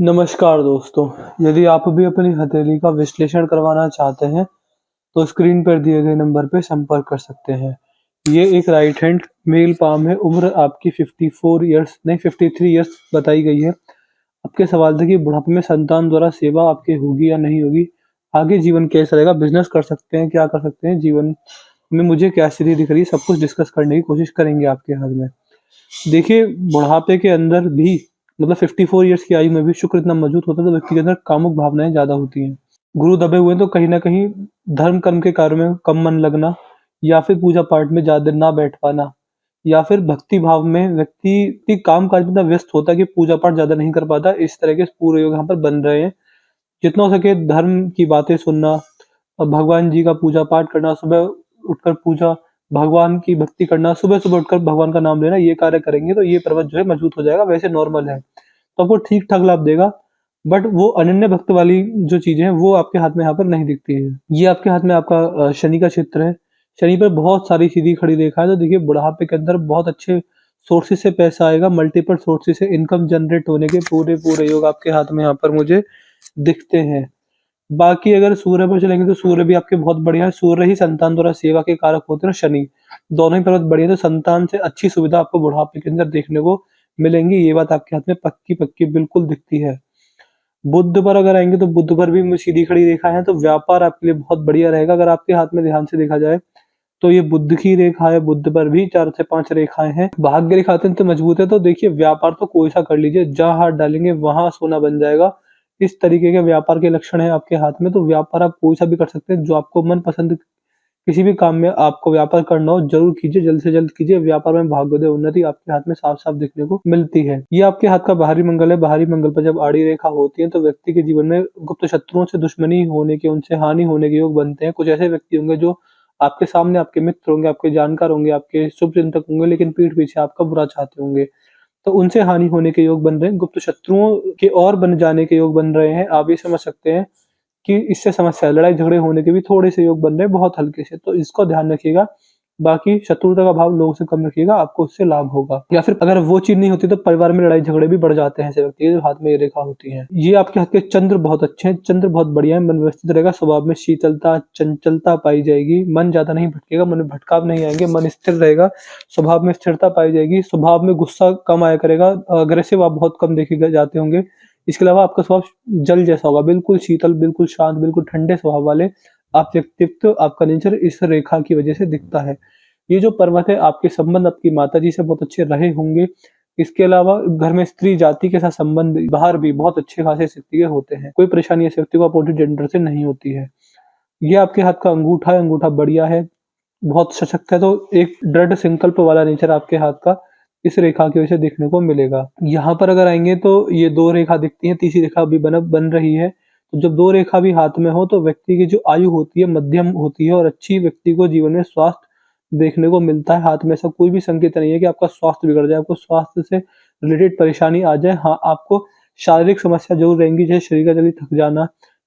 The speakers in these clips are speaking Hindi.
नमस्कार दोस्तों, यदि आप भी अपनी हथेली का विश्लेषण करवाना चाहते हैं, तो स्क्रीन पर दिए गए नंबर पर संपर्क कर सकते हैं। ये एक राइट हैंड मेल पाम है। उम्र आपकी 54 इयर्स नहीं 53 इयर्स बताई गई है। आपके सवाल थे कि बुढ़ापे में संतान द्वारा सेवा आपकी होगी या नहीं होगी? आगे जीवन कैसा रहेगा? बिज़नेस कर सकते हैं, क्या कर सकते हैं? जीवन में मुझे क्या स्थिति दिख रही है? सब कुछ डिस्कस करने की कोशिश करेंगे आपके हाथ में। देखिए, बुढ़ापे के अंदर भी मतलब 54 इयर्स की आयु में भी शुक्र इतना मजबूत होता है तो व्यक्ति के अंदर कामुक भावनाएं ज्यादा होती हैं। गुरु दबे हुए हैं तो कहीं ना कहीं धर्म कर्म के कार्य में कम मन लगना, या फिर पूजा पाठ में ज्यादा देर ना बैठ पाना, या फिर भक्ति भाव में व्यक्ति काम काज में इतना व्यस्त होता है कि पूजा पाठ ज्यादा नहीं कर पाता। इस तरह के पूरे योग यहाँ पर बन रहे हैं। जितना हो सके धर्म की बातें सुनना और भगवान जी का पूजा पाठ करना, सुबह उठकर पूजा भगवान की भक्ति करना, सुबह-सुबह उठकर भगवान का नाम लेना, ये कार्य करेंगे तो ये पर्वत जो है मजबूत हो जाएगा। वैसे नॉर्मल है, तो आपको ठीक-ठाक लाभ देगा, बट वो अनन्य भक्त वाली जो चीज़ें हैं, वो आपके हाथ में यहाँ पर नहीं दिखती है। ये आपके हाथ में आपका शनि का क्षेत्र है। शनि पर बहुत सारी सीधी खड़ी रेखा है, तो देखिए बुढ़ापे के अंदर बहुत अच्छे सोर्सेज़ से पैसा आएगा, मल्टीपल सोर्सेज़ से इनकम जनरेट होने के पूरे-पूरे योग आपके हाथ में यहाँ पर मुझे दिखते हैं। बाकी अगर सूर्य पर चलेंगे तो सूर्य भी आपके बहुत बढ़िया है। सूर्य ही संतान द्वारा सेवा के कारक होते हैं और शनि, दोनों ही पर्वत बढ़िया है, तो संतान से अच्छी सुविधा आपको बुढ़ापे के अंदर देखने को मिलेंगी। ये बात आपके हाथ में पक्की-पक्की बिल्कुल दिखती है। बुध पर अगर आएँगे तो बुध पर भी सीधी खड़ी रेखा है, तो व्यापार आपके लिए बहुत बढ़िया रहेगा। अगर आपके हाथ में ध्यान से देखा जाए तो ये बुध की रेखा है, बुध पर भी 4 से 5 रेखाएँ हैं। भाग्य रेखा अत्यंत मजबूत है, तो देखिए व्यापार तो कोई सा कर लीजिए, जहाँ हाथ डालेंगे वहाँ सोना बन जाएगा। इस तरीके के व्यापार के लक्षण हैं आपके हाथ में, तो व्यापार आप कोई सा भी कर सकते हैं। जो आपको मनपसंद किसी भी काम में आपको व्यापार करना हो, ज़रूर कीजिए, जल्द से जल्द कीजिए। व्यापार में भाग्योदय उन्नति आपके हाथ में साफ-साफ देखने को मिलती है। ये आपके हाथ का बाहरी मंगल है। बाहरी मंगल पर जब आड़ी रेखा होती है, तो व्यक्ति के जीवन में गुप्त शत्रुओं से दुश्मनी होने के, उनसे हानि होने के योग बनते हैं। कुछ ऐसे व्यक्ति होंगे जो आपके सामने आपके मित्र होंगे, आपके जानकार होंगे, आपके शुभचिंतक होंगे, लेकिन पीठ पीछे आपका बुरा चाहते होंगे। तो उनसे हानि होने के योग बन रहे हैं, गुप्त शत्रुओं के और बन जाने के योग बन रहे हैं। आप ये समझ सकते हैं कि इससे समस्या है, लड़ाई झगड़े होने के भी थोड़े से योग बन रहे हैं, बहुत हल्के से, तो इसको ध्यान रखिएगा। बाकी शत्रुता का भाव लोगों से कम रखिएगा, आपको उससे लाभ होगा। या फिर अगर वो चीज़ नहीं होती तो परिवार में लड़ाई झगड़े भी बढ़ जाते हैं ऐसे व्यक्ति के जो हाथ में ये रेखा होती है। ये आपके हाथ के चंद्र बहुत अच्छे हैं, चंद्र बहुत बढ़िया है, मन व्यवस्थित रहेगा, स्वभाव में शीतलता, चंचलता पाई जाएगी, मन ज़्यादा नहीं भटकेगा, मन में भटकाव नहीं आएँगे, मन स्थिर रहेगा, स्वभाव में स्थिरता पाई जाएगी, स्वभाव में गुस्सा कम आया करेगा, अग्रेसिव आप बहुत कम देखे जाते होंगे। इसके अलावा आपका स्वभाव जल जैसा होगा, बिल्कुल शीतल, बिल्कुल शांत, बिल्कुल ठंडे स्वभाव वाले आप व्यक्तित्व, आपका नेचर इस रेखा की वजह से दिखता है। ये जो पर्वत है, आपके संबंध आपकी माताजी से बहुत अच्छे रहे होंगे। इसके अलावा घर में स्त्री जाति के साथ संबंध बाहर भी बहुत अच्छे खासे इस व्यक्ति के होते हैं। कोई परेशानी इस व्यक्ति को अपोजिट जेंडर से नहीं होती है। ये आपके हाथ का अंगूठा है, अंगूठा बढ़िया है, बहुत सशक्त है, तो एक दृढ़ संकल्प वाला नेचर आपके हाथ का इस रेखा की वजह से देखने को मिलेगा। यहाँ पर अगर आएँगे तो ये 2 रेखा दिखती हैं, तीसरी रेखा अभी बन रही है। तो जब 2 रेखा भी हाथ में हो तो व्यक्ति की जो आयु होती है मध्यम होती है और अच्छी व्यक्ति को जीवन में स्वास्थ्य देखने को मिलता है। हाथ में ऐसा कोई भी संकेत नहीं है कि आपका स्वास्थ्य बिगड़ जाए, आपको स्वास्थ्य से रिलेटेड परेशानी आ जाए। हाँ, आपको शारीरिक समस्या ज़रूर रहेंगी, जैसे शरीर का जल्दी थक जाना,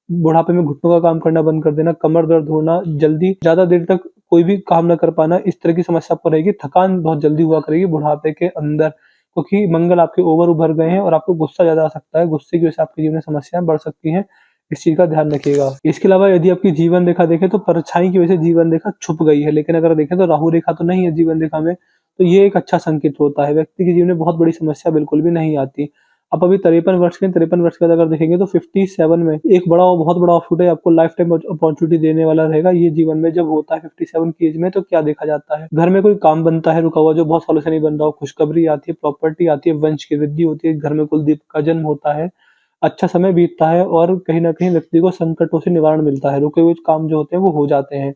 बुढ़ापे में घुटनों का काम करना बंद कर देना, कमर दर्द होना, जल्दी ज़्यादा देर तक कोई भी काम ना कर पाना, इस तरह की समस्या आपको रहेगी। थकान बहुत जल्दी हुआ करेगी बुढ़ापे के अंदर, क्योंकि मंगल आपके ओवर उभर गए हैं और आपको गुस्सा ज़्यादा आ सकता है। गुस्से की वजह से आपके जीवन में समस्याएँ बढ़ सकती हैं। इस चीज़ का ध्यान रखिएगा। इसके अलावा यदि आपकी जीवन रेखा देखें तो परछाई की वजह से जीवन रेखा छुप गई है, लेकिन अगर देखें तो राहु रेखा तो नहीं है जीवन रेखा में, तो ये एक अच्छा संकेत होता है। व्यक्ति के जीवन में बहुत बड़ी समस्या बिल्कुल भी नहीं आती। आप अभी 53 वर्ष के हैं, 53 वर्ष के बाद अगर देखेंगे तो 57 में एक बहुत बड़ा ऑफर है, आपको लाइफ टाइम अपॉर्चुनिटी देने वाला रहेगा। ये जीवन में जब होता है 57 की एज में, तो क्या देखा जाता है, घर में कोई काम बनता है रुका हुआ जो बहुत सालों से नहीं बन रहा हो, खुशखबरी आती है, प्रॉपर्टी आती है, वंश की वृद्धि होती है, घर में कुलदीप का जन्म होता है, अच्छा समय बीतता है और कहीं न कहीं व्यक्ति को संकटों से निवारण मिलता है, रुके हुए काम जो होते हैं वो हो जाते हैं।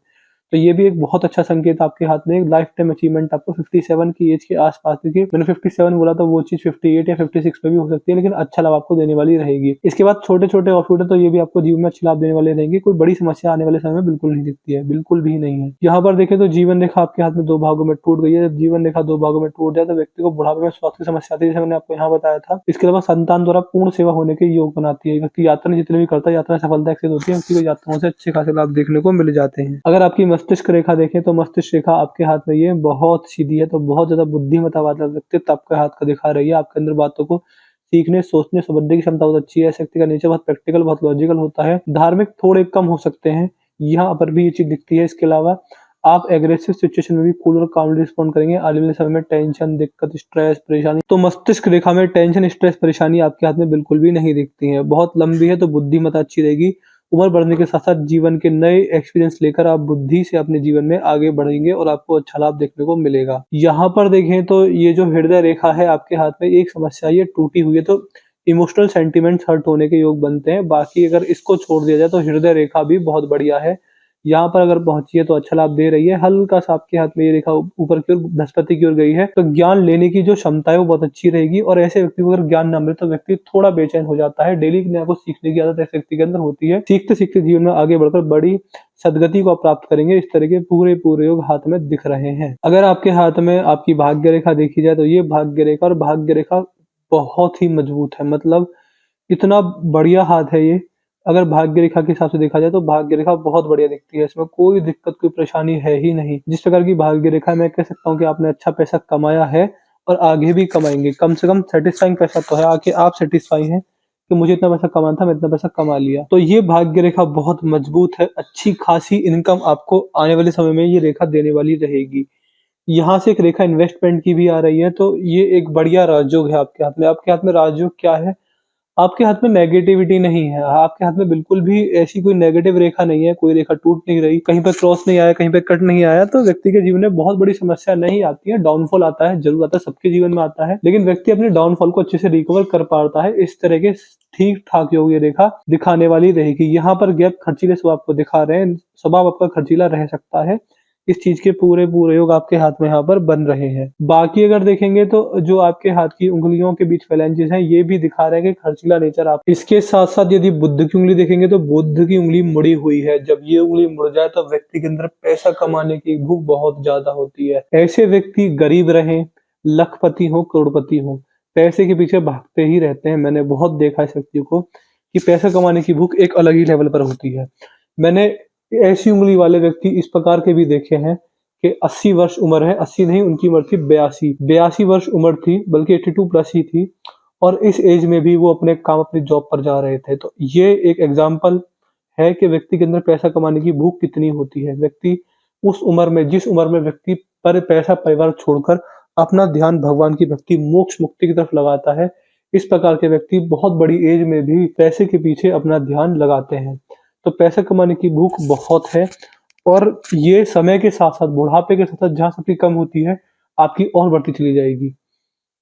तो ये भी एक बहुत अच्छा संकेत आपके हाथ में, एक लाइफ टाइम अचीवमेंट आपको 57 की एज के आस-पास, देखिए मैंने 57 बोला था, वो चीज़ 58 या 56 में भी हो सकती है, लेकिन अच्छा लाभ आपको देने वाली रहेगी। इसके बाद छोटे-छोटे ऑफर है, तो ये भी आपको जीवन में अच्छे लाभ देने वाले रहेंगे। कोई बड़ी समस्या आने वाले समय में बिल्कुल नहीं दिखती है, बिल्कुल भी नहीं है। यहाँ पर देखें तो जीवन रेखा आपके हाथ में 2 भागों में टूट गई है। जब जीवन रेखा 2 भागों में टूट जाए तो व्यक्ति को बुढ़ापे में स्वास्थ्य की समस्या आती है, जैसे मैंने आपको यहाँ बताया था। इसके अलावा संतान द्वारा पूर्ण सेवा होने के योग बनाती है। व्यक्ति यात्रा जितने भी करता है, यात्रा सफलता के साथ होती है, व्यक्ति को यात्राओं से अच्छे खासे लाभ देखने को मिल जाते हैं। अगर आपकी मस्तिष्क रेखा देखें तो मस्तिष्क रेखा आपके हाथ में ये बहुत सीधी है, तो बहुत ज़्यादा बुद्धिमत्ता वाला व्यक्तित्व आपके हाथ का दिखा रही है। आपके अंदर बातों को सीखने, सोचने, समझने की क्षमता बहुत अच्छी है। इस व्यक्ति का नेचर बहुत प्रैक्टिकल, बहुत लॉजिकल होता है। धार्मिक थोड़े कम हो सकते हैं, यहाँ पर भी ये चीज़ दिखती है। इसके अलावा आप एग्रेसिव सिचुएशन में भी कूल और कामली रिस्पॉन्ड करेंगे। आने वाले समय में टेंशन, दिक्कत, स्ट्रेस, परेशानी, तो मस्तिष्क रेखा में टेंशन, स्ट्रेस, परेशानी आपके हाथ में बिल्कुल भी नहीं दिखती है। बहुत लंबी है तो बुद्धिमत्ता अच्छी रहेगी। उम्र बढ़ने के साथ-साथ जीवन के नए एक्सपीरियंस लेकर आप बुद्धि से अपने जीवन में आगे बढ़ेंगे और आपको अच्छा लाभ देखने को मिलेगा। यहाँ पर देखें तो ये जो हृदय रेखा है आपके हाथ में, एक समस्या ये टूटी हुई है, तो इमोशनल सेंटिमेंट्स हर्ट होने के योग बनते हैं। बाकी अगर इसको छोड़ दिया जाए तो हृदय रेखा भी बहुत बढ़िया है। यहाँ पर अगर पहुँची है तो अच्छा लाभ दे रही है। हल्का-सा आपके हाथ में ये रेखा ऊपर की ओर बृहस्पति की ओर गई है, तो ज्ञान लेने की जो क्षमता है वो बहुत अच्छी रहेगी। और ऐसे व्यक्ति को अगर ज्ञान ना मिले तो व्यक्ति थोड़ा बेचैन हो जाता है। डेली नया कुछ सीखने की आदत ऐसे व्यक्ति के अंदर होती है। सीखते-सीखते जीवन में आगे बढ़कर बड़ी सदगति को आप प्राप्त करेंगे। इस तरह के पूरे योग हाथ में दिख रहे हैं। अगर आपके हाथ में आपकी भाग्य रेखा देखी जाए तो ये भाग्य रेखा और भाग्य रेखा बहुत ही मजबूत है। मतलब इतना बढ़िया हाथ है ये। अगर भाग्य रेखा के हिसाब से देखा जाए तो भाग्य रेखा बहुत बढ़िया दिखती है। इसमें कोई दिक्कत, कोई परेशानी है ही नहीं। जिस प्रकार की भाग्य रेखा है, मैं कह सकता हूँ कि आपने अच्छा पैसा कमाया है और आगे भी कमाएँगे। कम से कम सैटिस्फाइंग पैसा तो है, आके आप सैटिस्फाई हैं कि मुझे इतना पैसा कमाना था, मैं इतना पैसा कमा लिया। तो ये भाग्य रेखा बहुत मजबूत है। अच्छी खासी इनकम आपको आने वाले समय में ये रेखा देने वाली रहेगी। यहाँ से एक रेखा इन्वेस्टमेंट की भी आ रही है, तो ये एक बढ़िया राजयोग है आपके हाथ में। आपके हाथ में राजयोग क्या है? आपके हाथ में नेगेटिविटी नहीं है। आपके हाथ में बिल्कुल भी ऐसी कोई नेगेटिव रेखा नहीं है, कोई रेखा टूट नहीं रही, कहीं पे क्रॉस नहीं आया, कहीं पे कट नहीं आया, तो व्यक्ति के जीवन में बहुत बड़ी समस्या नहीं आती है। डाउनफॉल आता है, ज़रूर आता है, सबके जीवन में आता है, लेकिन व्यक्ति अपने डाउनफॉल को अच्छे से रिकवर कर पाता है। इस तरह के ठीक-ठाक योग ये रेखा दिखाने वाली रहेगी। यहाँ पर गैप खर्चीले स्वभाव को दिखा रहे हैं, स्वभाव आपका खर्चीला रह सकता है। इस चीज़ के पूरे योग आपके हाथ में यहाँ पर बन रहे हैं। बाकी अगर देखेंगे तो जो आपके हाथ की उँगलियों के बीच फैलेंजेस हैं, ये भी दिखा रहे हैं कि खर्चीला नेचर आप। इसके साथ-साथ यदि बुध की उँगली देखेंगे तो बुध की उँगली मुड़ी हुई है। जब ये उँगली मुड़ जाए तो व्यक्ति के अंदर पैसा कमाने की भूख बहुत ज़्यादा होती है। ऐसे व्यक्ति गरीब रहें, लखपति हों, करोड़पति हों, पैसे के पीछे भागते ही रहते हैं। मैंने बहुत देखा है इस व्यक्ति को कि पैसा कमाने की भूख एक अलग ही लेवल पर होती है। मैंने ऐसी उंगली वाले व्यक्ति इस प्रकार के भी देखे हैं कि 80 वर्ष उम्र है, 80 नहीं, उनकी उम्र थी 82 वर्ष उम्र थी, बल्कि 82 प्लस ही थी, और इस एज में भी वो अपने काम, अपनी जॉब पर जा रहे थे। तो ये एक एग्जाम्पल है कि व्यक्ति के अंदर पैसा कमाने की भूख कितनी होती है। व्यक्ति उस उम्र में, जिस उम्र में व्यक्ति पर पैसा, परिवार छोड़कर अपना ध्यान भगवान की भक्ति, मोक्ष मुक्ति की तरफ लगाता है, इस प्रकार के व्यक्ति बहुत बड़ी एज में भी पैसे के पीछे अपना ध्यान लगाते हैं। तो पैसा कमाने की भूख बहुत है, और ये समय के साथ-साथ, बुढ़ापे के साथ-साथ जहाँ सबकी कम होती है, आपकी और बढ़ती चली जाएगी।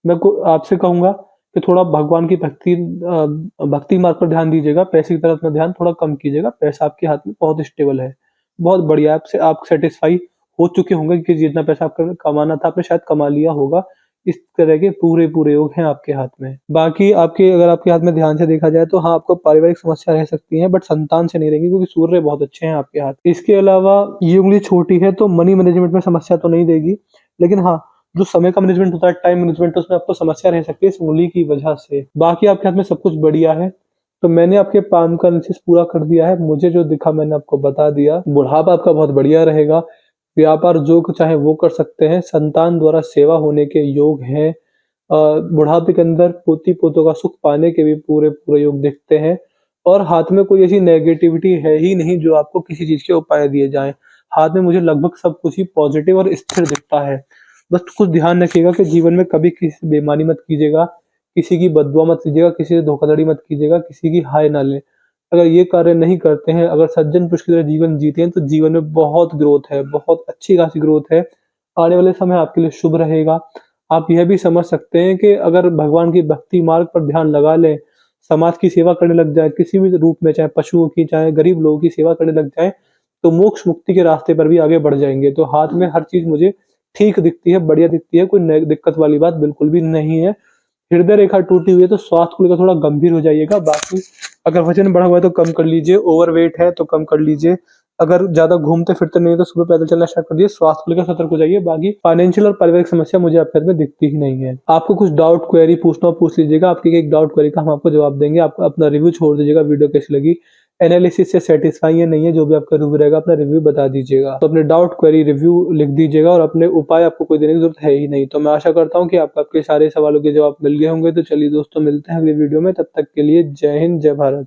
मैं को आपसे कहूँगा कि थोड़ा भगवान की भक्ति मार्ग पर ध्यान दीजिएगा, पैसे की तरफ अपना ध्यान थोड़ा कम कीजिएगा। पैसा आपके हाथ में बहुत स्टेबल है, बहुत बढ़िया है। आपसे आप सैटिस्फाई हो चुके होंगे कि जितना पैसा आपको कमाना था, आपने शायद कमा लिया होगा। इस तरह के पूरे योग हैं आपके हाथ में। बाकी आपके, अगर आपके हाथ में ध्यान से देखा जाए तो हाँ, आपको पारिवारिक समस्या रह सकती है, बट संतान से नहीं रहेंगी, क्योंकि सूर्य बहुत अच्छे हैं आपके हाथ। इसके अलावा ये उंगली छोटी है तो मनी मैनेजमेंट में समस्या तो नहीं देगी, लेकिन हाँ, जो समय का मैनेजमेंट होता है, टाइम मैनेजमेंट, उसमें आपको समस्या रह सकती है इस उंगली की वजह से। बाकी आपके हाथ में सब कुछ बढ़िया है। तो मैंने आपके पाम का एनालिसिस पूरा कर दिया है। मुझे जो दिखा मैंने आपको बता दिया। बुढ़ापा आपका बहुत बढ़िया रहेगा। व्यापार जो चाहे वो कर सकते हैं। संतान द्वारा सेवा होने के योग हैं। बुढ़ापे के अंदर पोती-पोतों का सुख पाने के भी पूरे योग दिखते हैं, और हाथ में कोई ऐसी नेगेटिविटी है ही नहीं जो आपको किसी चीज़ के उपाय दिए जाएँ। हाथ में मुझे लगभग सब कुछ ही पॉजिटिव और स्थिर दिखता है। बस कुछ ध्यान रखिएगा कि जीवन में कभी किसी से बेईमानी मत कीजिएगा, किसी की बददुआ मत कीजिएगा, किसी से धोखाधड़ी मत कीजिएगा, किसी की हाय ना लें। अगर ये कार्य नहीं करते हैं, अगर सज्जन पुरुष की तरह जीवन जीते हैं, तो जीवन में बहुत ग्रोथ है, बहुत अच्छी खासी ग्रोथ है। आने वाले समय आपके लिए शुभ रहेगा। आप यह भी समझ सकते हैं कि अगर भगवान की भक्ति मार्ग पर ध्यान लगा लें, समाज की सेवा करने लग जाएँ, किसी भी रूप में, चाहे पशुओं की, चाहे गरीब लोगों की सेवा करने लग जाएँ, तो मोक्ष मुक्ति के रास्ते पर भी आगे बढ़ जाएँगे। तो हाथ में हर चीज़ मुझे ठीक दिखती है, बढ़िया दिखती है, कोई दिक्कत वाली बात बिल्कुल भी नहीं है। हृदय रेखा टूटी हुई है तो स्वास्थ्य को लेकर थोड़ा गंभीर हो जाइएगा। बाकी अगर वजन बढ़ा हुआ है तो कम कर लीजिए, ओवरवेट है तो कम कर लीजिए। अगर ज़्यादा घूमते-फिरते नहीं है तो सुबह पैदल चलना स्टार्ट कर दीजिए। स्वास्थ्य को लेकर सतर्क हो जाइए। बाकी फाइनेंशियल और पारिवारिक समस्या मुझे आपके हाथ में दिखती ही नहीं है। आपको कुछ डाउट, क्वेरी पूछना हो पूछ लीजिएगा। आपके एक डाउट, क्वेरी का हम आपको जवाब देंगे। आप अपना रिव्यू छोड़ दीजिएगा, वीडियो कैसी लगी। एनालिसिस से सेटिस्फाई है नहीं है, जो भी आपका रिव्यू रहेगा अपना रिव्यू बता दीजिएगा। तो अपने डाउट क्वेरी रिव्यू लिख दीजिएगा और अपने उपाय आपको कोई देने की जरूरत है ही नहीं। तो मैं आशा करता हूँ कि आपको आपके सारे सवालों के जवाब मिल गए होंगे। तो चलिए दोस्तों, मिलते हैं अगले वीडियो में, तब तक के लिए जय हिंद, जय भारत।